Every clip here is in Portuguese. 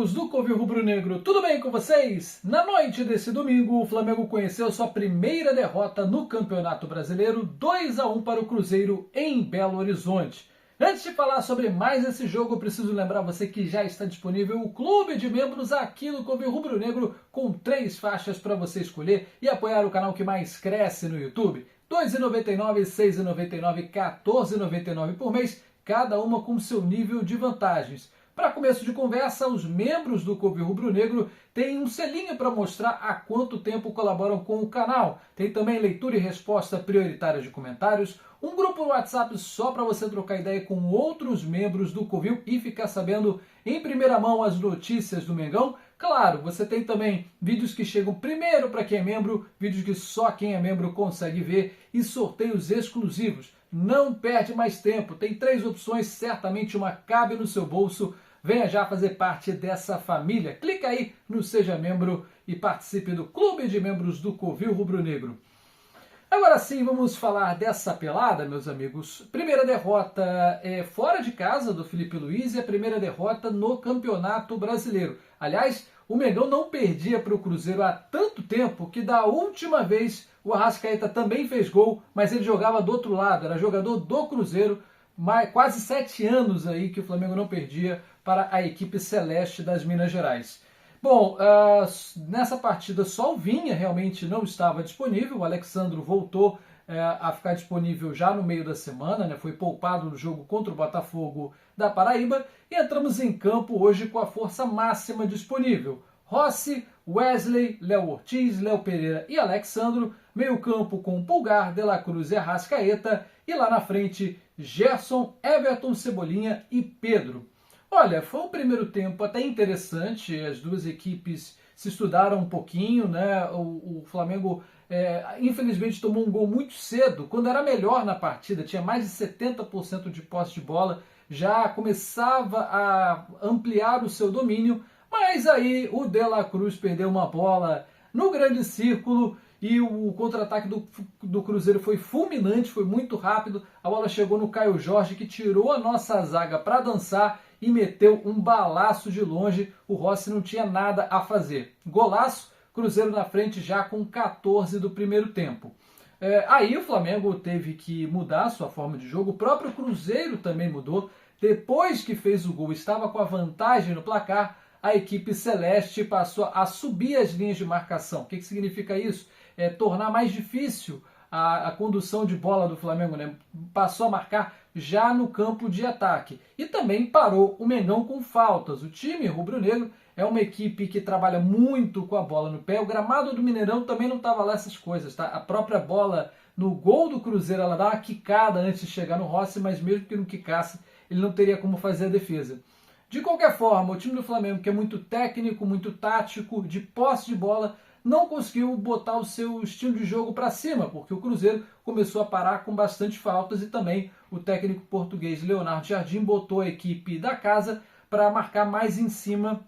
amigos do Covil Rubro-Negro, tudo bem com vocês? Na noite desse domingo, o Flamengo conheceu sua primeira derrota no Campeonato Brasileiro, 2-1 para o Cruzeiro em Belo Horizonte. Antes de falar sobre mais esse jogo, eu preciso lembrar você que já está disponível o clube de membros aqui no Covil Rubro-Negro, com 3 faixas para você escolher e apoiar o canal que mais cresce no YouTube. R$ 2,99, R$ 6,99, R$ 14,99 por mês, cada uma com seu nível de vantagens. Para começo de conversa, os membros do Covil Rubro-Negro têm um selinho para mostrar há quanto tempo colaboram com o canal. Tem também leitura e resposta prioritária de comentários, um grupo no WhatsApp só para você trocar ideia com outros membros do Covil e ficar sabendo em primeira mão as notícias do Mengão. Claro, você tem também vídeos que chegam primeiro para quem é membro, vídeos que só quem é membro consegue ver e sorteios exclusivos. Não perde mais tempo, tem 3 opções, certamente uma cabe no seu bolso. Venha já fazer parte dessa família. Clica aí no Seja Membro e participe do Clube de Membros do Covil Rubro-Negro. Agora sim, vamos falar dessa pelada, meus amigos. Primeira derrota fora de casa do Felipe Luiz e a primeira derrota no Campeonato Brasileiro. Aliás, o Mengão não perdia para o Cruzeiro há tanto tempo que da última vez o Arrascaeta também fez gol, mas ele jogava do outro lado, era jogador do Cruzeiro. Quase 7 anos aí que o Flamengo não perdia para a equipe celeste das Minas Gerais. Bom, nessa partida só o Vinha realmente não estava disponível, o Alexandro voltou a ficar disponível já no meio da semana, né? Foi poupado no jogo contra o Botafogo da Paraíba e entramos em campo hoje com a força máxima disponível. Rossi, Wesley, Léo Ortiz, Léo Pereira e Alexandro, meio campo com Pulgar, De La Cruz e Arrascaeta e lá na frente Gerson, Everton, Cebolinha e Pedro. Olha, foi um primeiro tempo até interessante, as duas equipes se estudaram um pouquinho, né? O Flamengo infelizmente tomou um gol muito cedo, quando era melhor na partida, tinha mais de 70% de posse de bola, já começava a ampliar o seu domínio, mas aí o De La Cruz perdeu uma bola no grande círculo e o contra-ataque do Cruzeiro foi fulminante, foi muito rápido, a bola chegou no Caio Jorge, que tirou a nossa zaga para dançar e meteu um balaço de longe, o Rossi não tinha nada a fazer. Golaço, Cruzeiro na frente já com 14 do primeiro tempo. Aí o Flamengo teve que mudar a sua forma de jogo, o próprio Cruzeiro também mudou. Depois que fez o gol, estava com a vantagem no placar, a equipe celeste passou a subir as linhas de marcação. O que significa isso? Tornar mais difícil a condução de bola do Flamengo, né? Passou a marcar já no campo de ataque. E também parou o Mengão com faltas. O time rubro-negro é uma equipe que trabalha muito com a bola no pé. O gramado do Mineirão também não estava lá essas coisas, tá? A própria bola no gol do Cruzeiro, ela dá uma quicada antes de chegar no Rossi, mas mesmo que não quicasse, ele não teria como fazer a defesa. De qualquer forma, o time do Flamengo, que é muito técnico, muito tático, de posse de bola, não conseguiu botar o seu estilo de jogo para cima, porque o Cruzeiro começou a parar com bastante faltas e também o técnico português Leonardo Jardim botou a equipe da casa para marcar mais em cima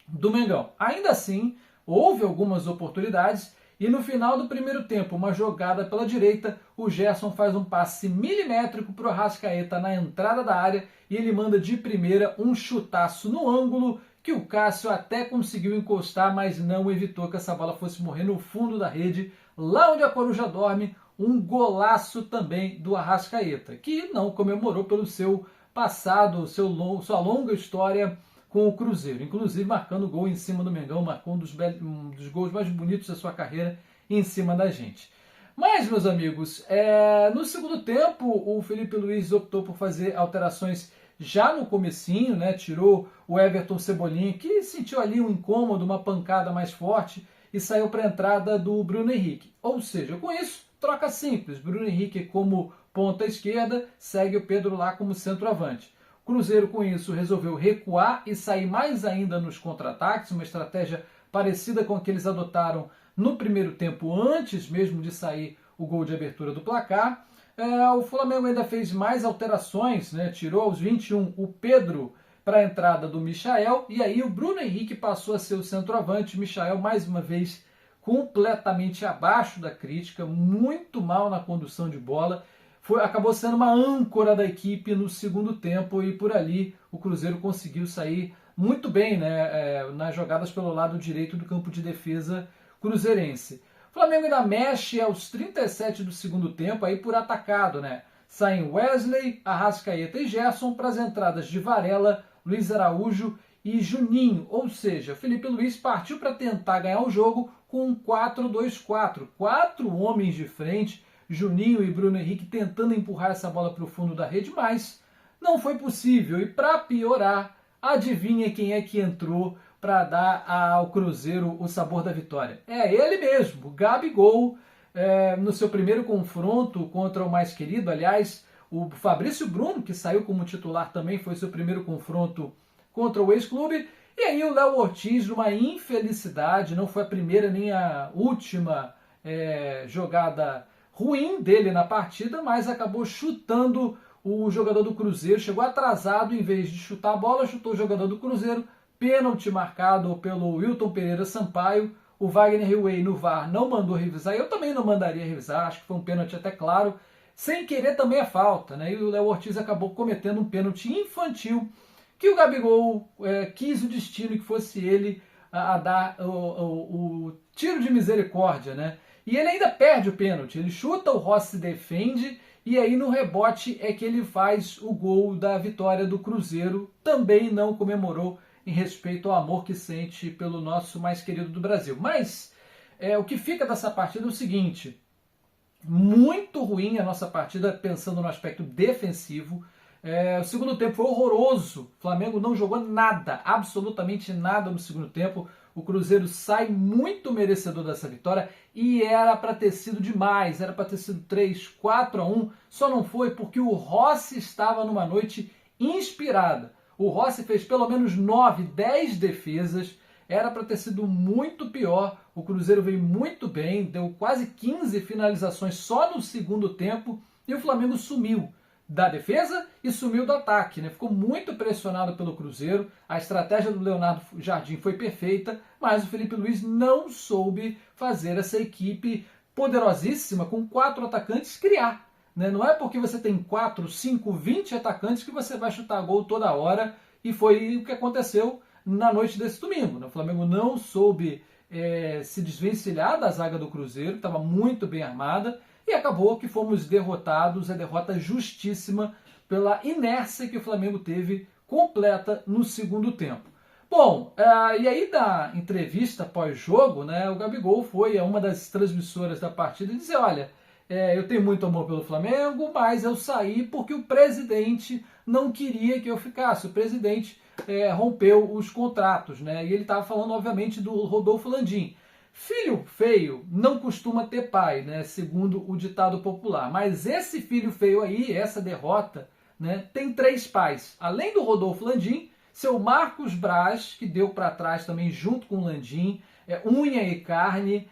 do Mengão. Ainda assim, houve algumas oportunidades e no final do primeiro tempo, uma jogada pela direita, o Gerson faz um passe milimétrico para o Arrascaeta na entrada da área e ele manda de primeira um chutaço no ângulo que o Cássio até conseguiu encostar, mas não evitou que essa bola fosse morrer no fundo da rede, lá onde a Coruja dorme. Um golaço também do Arrascaeta, que não comemorou pelo seu passado, sua longa história com o Cruzeiro, inclusive marcando gol em cima do Mengão, marcou um dos gols mais bonitos da sua carreira em cima da gente. Mas, meus amigos, no segundo tempo, o Felipe Luiz optou por fazer alterações já no comecinho, né? Tirou o Everton Cebolinha, que sentiu ali um incômodo, uma pancada mais forte, e saiu para a entrada do Bruno Henrique. Ou seja, com isso, troca simples. Bruno Henrique como ponta esquerda, segue o Pedro lá como centroavante. O Cruzeiro, com isso, resolveu recuar e sair mais ainda nos contra-ataques, uma estratégia parecida com a que eles adotaram no primeiro tempo, antes mesmo de sair o gol de abertura do placar. O Flamengo ainda fez mais alterações, né? Tirou aos 21 o Pedro para a entrada do Michael, e aí o Bruno Henrique passou a ser o centroavante. Michael, mais uma vez, completamente abaixo da crítica, muito mal na condução de bola. Acabou sendo uma âncora da equipe no segundo tempo e por ali o Cruzeiro conseguiu sair muito bem, né, nas jogadas pelo lado direito do campo de defesa cruzeirense. O Flamengo ainda mexe aos 37 do segundo tempo aí por atacado, né? Saem Wesley, Arrascaeta e Gerson para as entradas de Varela, Luiz Araújo e Juninho. Ou seja, Felipe Luiz partiu para tentar ganhar o jogo com um 4-2-4. 4 homens de frente, Juninho e Bruno Henrique tentando empurrar essa bola para o fundo da rede, mas não foi possível. E para piorar, adivinha quem é que entrou para dar ao Cruzeiro o sabor da vitória? É ele mesmo, Gabigol, no seu primeiro confronto contra o mais querido. Aliás, o Fabrício Bruno, que saiu como titular também, foi seu primeiro confronto contra o ex-clube. E aí o Léo Ortiz, numa infelicidade, não foi a primeira nem a última jogada ruim dele na partida, mas acabou chutando o jogador do Cruzeiro, chegou atrasado, em vez de chutar a bola, chutou o jogador do Cruzeiro, pênalti marcado pelo Wilton Pereira Sampaio. O Wagner Hillway no VAR não mandou revisar, eu também não mandaria revisar, acho que foi um pênalti até claro, sem querer também é falta, né? E o Léo Ortiz acabou cometendo um pênalti infantil, que o Gabigol quis o destino que fosse ele a dar o tiro de misericórdia, né? E ele ainda perde o pênalti, ele chuta, o Rossi defende, e aí no rebote é que ele faz o gol da vitória do Cruzeiro. Também não comemorou em respeito ao amor que sente pelo nosso mais querido do Brasil. Mas o que fica dessa partida é o seguinte: muito ruim a nossa partida, pensando no aspecto defensivo. O segundo tempo foi horroroso. O Flamengo não jogou nada, absolutamente nada no segundo tempo. O Cruzeiro sai muito merecedor dessa vitória e era para ter sido demais, era para ter sido 3-4-1, só não foi porque o Rossi estava numa noite inspirada. O Rossi fez pelo menos 9, 10 defesas, era para ter sido muito pior. O Cruzeiro veio muito bem, deu quase 15 finalizações só no segundo tempo e o Flamengo sumiu da defesa e sumiu do ataque, né? Ficou muito pressionado pelo Cruzeiro. A estratégia do Leonardo Jardim foi perfeita, mas o Felipe Luiz não soube fazer essa equipe poderosíssima com 4 atacantes criar, né? Não é porque você tem 4, 5, 20 atacantes que você vai chutar gol toda hora, e foi o que aconteceu na noite desse domingo, né? O Flamengo não soube se desvencilhar da zaga do Cruzeiro, estava muito bem armada, e acabou que fomos derrotados, a derrota justíssima pela inércia que o Flamengo teve completa no segundo tempo. Bom, e aí da entrevista pós-jogo, né, o Gabigol foi a uma das transmissoras da partida e disse: olha, eu tenho muito amor pelo Flamengo, mas eu saí porque o presidente não queria que eu ficasse. O presidente rompeu os contratos, né? E ele estava falando, obviamente, do Rodolfo Landim. Filho feio não costuma ter pai, né, segundo o ditado popular. Mas esse filho feio aí, essa derrota, né, tem 3 pais. Além do Rodolfo Landim, seu Marcos Braz, que deu para trás também junto com o Landim, unha e carne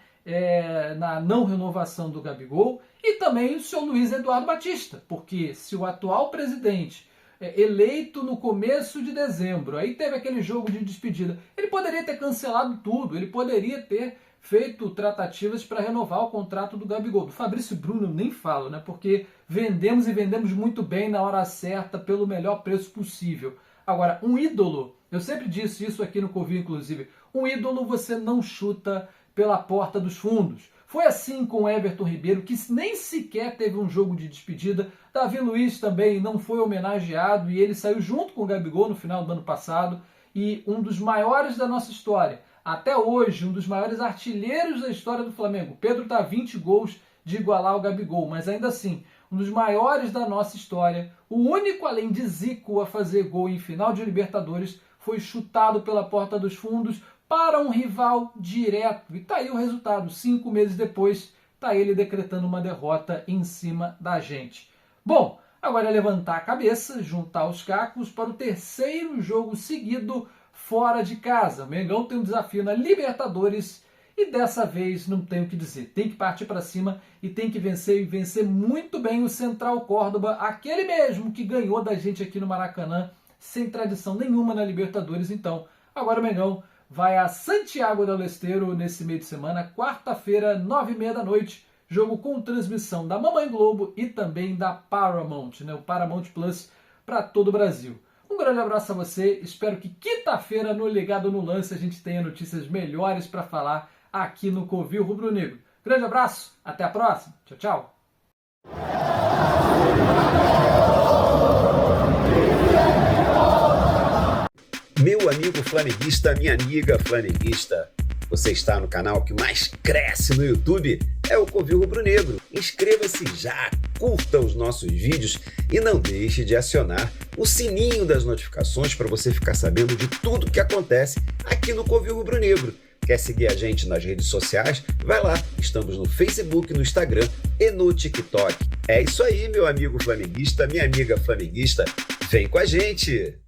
na não renovação do Gabigol, e também o seu Luiz Eduardo Batista, porque se o atual presidente eleito no começo de dezembro, aí teve aquele jogo de despedida, ele poderia ter cancelado tudo, ele poderia ter feito tratativas para renovar o contrato do Gabigol. Do Fabrício Bruno eu nem falo, né? Porque vendemos e vendemos muito bem na hora certa, pelo melhor preço possível. Agora, um ídolo, eu sempre disse isso aqui no Covil, inclusive, um ídolo você não chuta pela porta dos fundos. Foi assim com o Everton Ribeiro, que nem sequer teve um jogo de despedida. Davi Luiz também não foi homenageado e ele saiu junto com o Gabigol no final do ano passado. E um dos maiores da nossa história, até hoje, um dos maiores artilheiros da história do Flamengo. Pedro está a 20 gols de igualar o Gabigol, mas ainda assim, um dos maiores da nossa história, o único além de Zico a fazer gol em final de Libertadores, foi chutado pela porta dos fundos para um rival direto. E tá aí o resultado, 5 meses depois, tá ele decretando uma derrota em cima da gente. Bom, agora é levantar a cabeça, juntar os cacos para o terceiro jogo seguido fora de casa. O Mengão tem um desafio na Libertadores e dessa vez não tem o que dizer. Tem que partir para cima e tem que vencer, e vencer muito bem o Central Córdoba, aquele mesmo que ganhou da gente aqui no Maracanã, sem tradição nenhuma na Libertadores. Então, agora o Mengão vai a Santiago del Estero nesse meio de semana, quarta-feira, 9h30 da noite, jogo com transmissão da Mamãe Globo e também da Paramount, né, o Paramount Plus para todo o Brasil. Um grande abraço a você, espero que quinta-feira no Ligado no Lance a gente tenha notícias melhores para falar aqui no Covil Rubro Negro. Grande abraço, até a próxima, tchau, tchau. Meu amigo flamenguista, minha amiga flamenguista, você está no canal que mais cresce no YouTube, é o Covil Rubro Negro. Inscreva-se já, curta os nossos vídeos e não deixe de acionar o sininho das notificações para você ficar sabendo de tudo que acontece aqui no Covil Rubro Negro. Quer seguir a gente nas redes sociais? Vai lá, estamos no Facebook, no Instagram e no TikTok. É isso aí, meu amigo flamenguista, minha amiga flamenguista, vem com a gente!